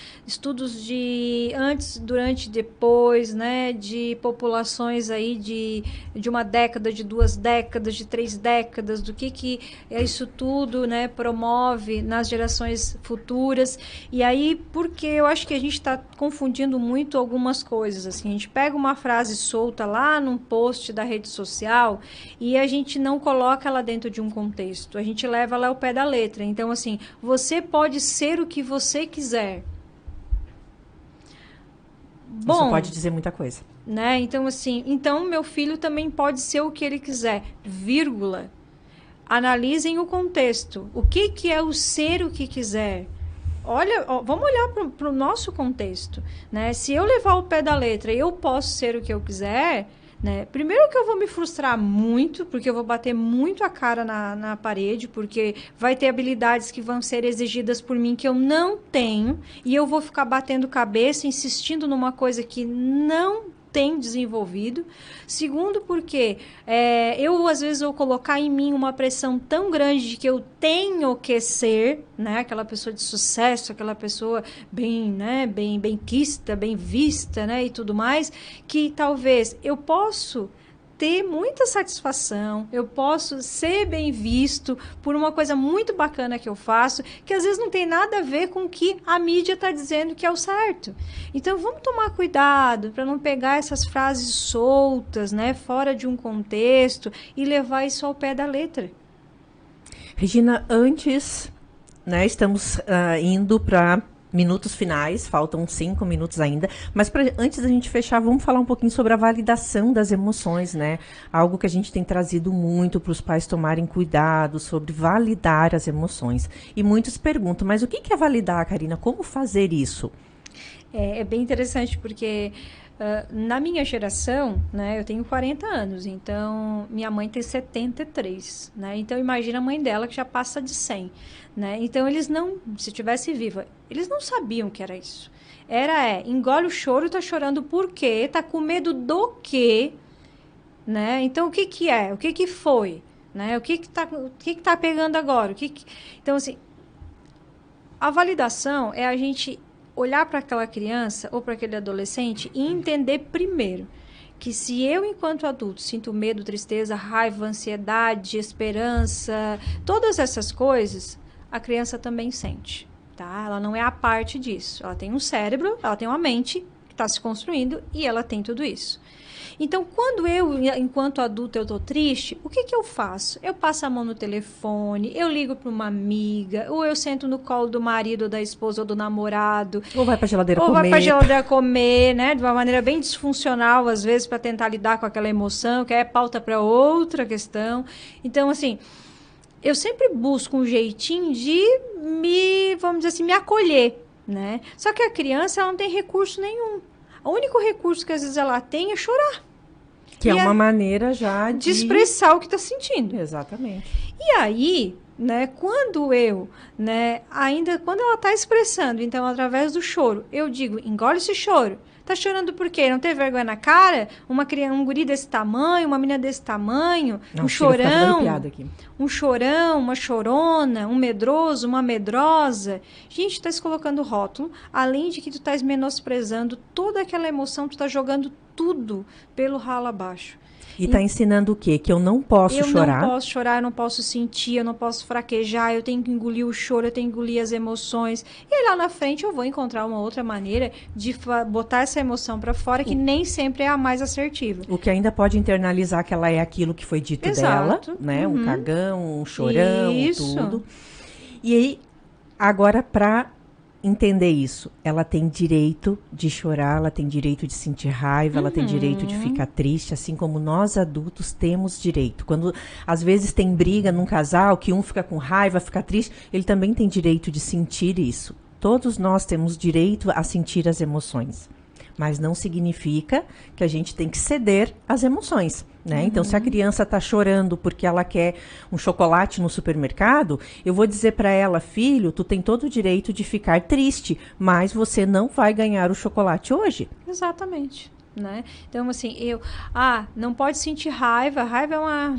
de antes, durante e depois, né? De populações aí de uma década, de 2 décadas, de 3 décadas, do que isso tudo, né? Promove nas gerações futuras. E aí, porque eu acho que a gente está confundindo muito algumas coisas, assim, a gente pega uma frase solta lá num post da rede social e a gente não coloca ela dentro de um contexto, a gente leva ela ao pé da letra. Então, assim, você pode ser o que você quiser. Bom, isso pode dizer muita coisa. Né? Então, assim, então meu filho também pode ser o que ele quiser, vírgula. Analisem o contexto. O que é o ser o que quiser? Olha, vamos olhar para o nosso contexto, né? Se eu levar o pé da letra e eu posso ser o que eu quiser, né? Primeiro que eu vou me frustrar muito, porque eu vou bater muito a cara na parede, porque vai ter habilidades que vão ser exigidas por mim que eu não tenho, e eu vou ficar batendo cabeça, insistindo numa coisa que não tem desenvolvido. Segundo, porque eu às vezes vou colocar em mim uma pressão tão grande de que eu tenho que ser, né, aquela pessoa de sucesso, aquela pessoa bem, né, bem quista, bem vista, né, e tudo mais, que talvez eu posso ter muita satisfação, eu posso ser bem visto por uma coisa muito bacana que eu faço, que às vezes não tem nada a ver com o que a mídia está dizendo que é o certo. Então, vamos tomar cuidado para não pegar essas frases soltas, né, fora de um contexto e levar isso ao pé da letra. Regina, antes, né, estamos indo para minutos finais, faltam 5 minutos ainda, mas antes da gente fechar, vamos falar um pouquinho sobre a validação das emoções, né? Algo que a gente tem trazido muito para os pais tomarem cuidado sobre validar as emoções. E muitos perguntam, mas o que é validar, Karina? Como fazer isso? É bem interessante, porque na minha geração, né, eu tenho 40 anos, então minha mãe tem 73, né? Então imagina a mãe dela que já passa de 100, né? Então eles não, se tivesse viva, eles não sabiam o que era isso. Engole o choro, tá chorando por quê? Tá com medo do quê? Né? Então o que é? O que foi? Né? O que tá pegando agora? Então, assim, a validação é a gente olhar para aquela criança ou para aquele adolescente e entender primeiro que se eu, enquanto adulto, sinto medo, tristeza, raiva, ansiedade, esperança, todas essas coisas, a criança também sente, tá? Ela não é a parte disso. Ela tem um cérebro, ela tem uma mente que está se construindo e ela tem tudo isso. Então, quando eu, enquanto adulta, eu tô triste, o que eu faço? Eu passo a mão no telefone, eu ligo para uma amiga, ou eu sento no colo do marido, ou da esposa, ou do namorado. Ou vai pra geladeira comer. Ou vai pra geladeira comer, né? De uma maneira bem disfuncional, às vezes, para tentar lidar com aquela emoção, que é pauta para outra questão. Então, assim, eu sempre busco um jeitinho de vamos dizer assim, me acolher, né? Só que a criança, ela não tem recurso nenhum. O único recurso que às vezes ela tem é chorar. Que é uma maneira já de expressar o que está sentindo. Exatamente. E aí, né, quando quando ela está expressando, então, através do choro, eu digo, engole esse choro. Tá chorando por quê? Não tem vergonha na cara? Um guri desse tamanho, uma menina desse tamanho, um chorão, uma chorona, um medroso, uma medrosa. Gente, tu tá se colocando rótulo, além de que tu tá menosprezando toda aquela emoção, tu tá jogando tudo pelo ralo abaixo. E está ensinando o quê? Que eu não posso chorar. Eu não posso chorar, eu não posso sentir, eu não posso fraquejar, eu tenho que engolir o choro, eu tenho que engolir as emoções. E aí lá na frente eu vou encontrar uma outra maneira de botar essa emoção para fora, que nem sempre é a mais assertiva. O que ainda pode internalizar que ela é aquilo que foi dito dela, né? Um cagão, um chorão, tudo. E aí, agora para entender isso, ela tem direito de chorar, ela tem direito de sentir raiva, ela tem direito de ficar triste, assim como nós adultos temos direito. Quando às vezes tem briga num casal, que um fica com raiva, fica triste, ele também tem direito de sentir isso. Todos nós temos direito a sentir as emoções. Mas não significa que a gente tem que ceder às emoções, né? Então, se a criança está chorando porque ela quer um chocolate no supermercado, eu vou dizer para ela, filho, tu tem todo o direito de ficar triste, mas você não vai ganhar o chocolate hoje. Exatamente. Né? Então, assim, não pode sentir raiva. A raiva é a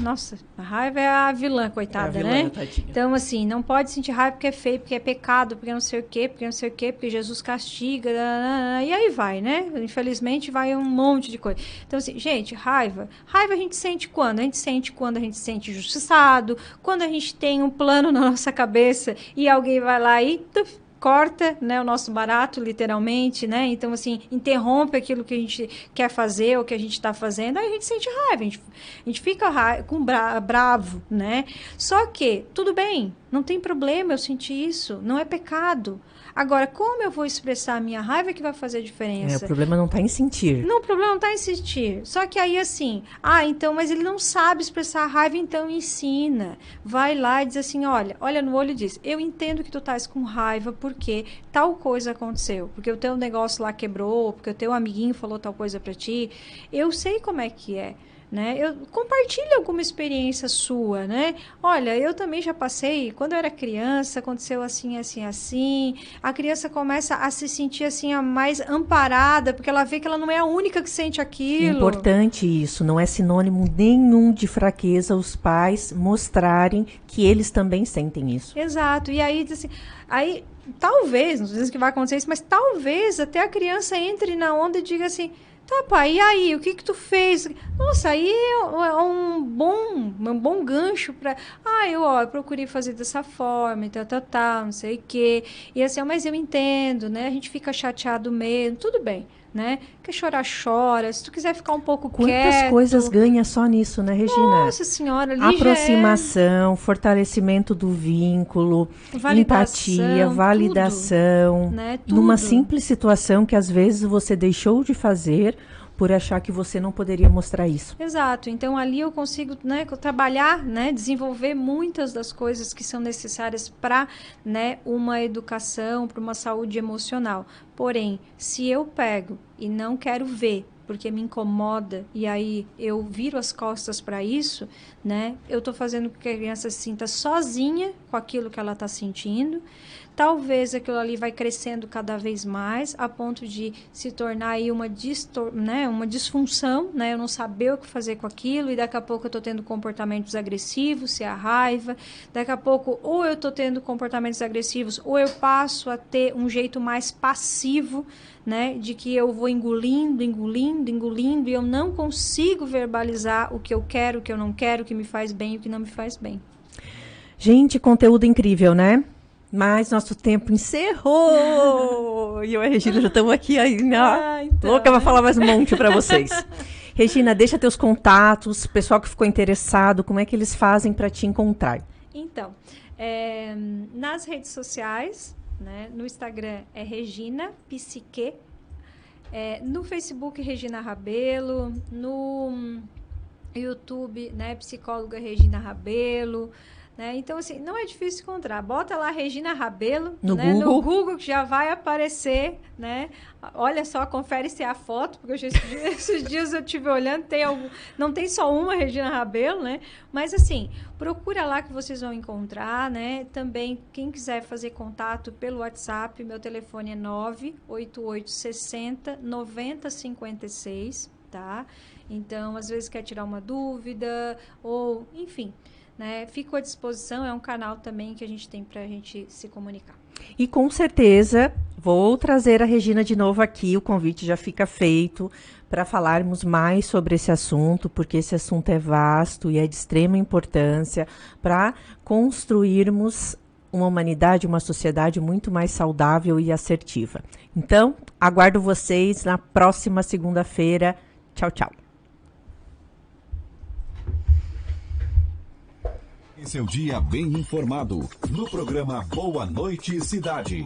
raiva é a vilã, coitada, né? Tadinha. Então, assim, não pode sentir raiva porque é feio, porque é pecado, porque não sei o quê, porque Jesus castiga, e aí vai, né? Infelizmente, vai um monte de coisa. Então, assim, gente, raiva a gente sente quando? A gente sente quando a gente se sente injustiçado, quando a gente tem um plano na nossa cabeça e alguém vai lá e corta, né, o nosso barato, literalmente, né? Então, assim, interrompe aquilo que a gente quer fazer ou que a gente está fazendo, aí a gente sente raiva, a gente fica bravo, né? Só que, tudo bem, não tem problema eu sentir isso, não é pecado. Agora, como eu vou expressar a minha raiva que vai fazer a diferença? O problema não está em sentir. Não, o problema não está em sentir. Só que aí, assim, então, mas ele não sabe expressar a raiva, então ensina. Vai lá e diz assim, olha no olho e diz, eu entendo que tu estás com raiva porque tal coisa aconteceu, porque o teu negócio lá quebrou, porque o teu amiguinho falou tal coisa para ti. Eu sei como é que é. Né? Compartilhe alguma experiência sua, né? Olha, eu também já passei, quando eu era criança, aconteceu assim, assim, assim. A criança começa a se sentir assim, a mais amparada, porque ela vê que ela não é a única que sente aquilo. Importante isso, não é sinônimo nenhum de fraqueza os pais mostrarem que eles também sentem isso. Exato, e aí, assim, talvez, não sei se vai acontecer isso, mas talvez até a criança entre na onda e diga assim, tá, pai, e aí, o que tu fez? Nossa, aí é um bom gancho para... eu procurei fazer dessa forma, e tal, não sei o quê. E assim, mas eu entendo, né? A gente fica chateado mesmo, tudo bem, né? Quer chorar, chora. Se tu quiser ficar um pouco quieto... Quantas coisas ganha só nisso, né, Regina? Nossa Senhora, ali aproximação, fortalecimento do vínculo, empatia, validação. Tudo, né? Tudo. Numa simples situação que às vezes você deixou de fazer por achar que você não poderia mostrar isso. Exato. Então, ali eu consigo, né, trabalhar, né, desenvolver muitas das coisas que são necessárias para, né, uma educação, para uma saúde emocional. Porém, se eu pego e não quero ver, porque me incomoda, e aí eu viro as costas para isso, né? Eu estou fazendo com que a criança se sinta sozinha com aquilo que ela está sentindo. Talvez aquilo ali vai crescendo cada vez mais, a ponto de se tornar aí uma disfunção, né? Eu não saber o que fazer com aquilo, e daqui a pouco eu estou tendo comportamentos agressivos, se é a raiva. Daqui a pouco, ou eu estou tendo comportamentos agressivos, ou eu passo a ter um jeito mais passivo, né? De que eu vou engolindo, e eu não consigo verbalizar o que eu quero, o que eu não quero, o que me faz bem e o que não me faz bem. Gente, conteúdo incrível, né? Mas nosso tempo encerrou! E eu e a Regina já estamos aqui ainda. Então, louca para falar mais um monte para vocês. Regina, deixa teus contatos, pessoal que ficou interessado, como é que eles fazem para te encontrar? Então, nas redes sociais, né, no Instagram é Regina Psique, no Facebook Regina Rabelo, no YouTube, né, psicóloga Regina Rabelo. Né? Então, assim, não é difícil encontrar. Bota lá Regina Rabelo no Google, que já vai aparecer, né? Olha só, confere se é a foto, porque esses dias eu estive olhando, não tem só uma Regina Rabelo, né? Mas, assim, procura lá que vocês vão encontrar, né? Também, quem quiser fazer contato pelo WhatsApp, meu telefone é 98860 9056, tá? Então, às vezes quer tirar uma dúvida, ou, enfim... Né? Fico à disposição, é um canal também que a gente tem para a gente se comunicar. E com certeza vou trazer a Regina de novo aqui, o convite já fica feito para falarmos mais sobre esse assunto, porque esse assunto é vasto e é de extrema importância para construirmos uma humanidade, uma sociedade muito mais saudável e assertiva. Então, aguardo vocês na próxima segunda-feira. Tchau, tchau. Em seu dia bem informado, no programa Boa Noite Cidade.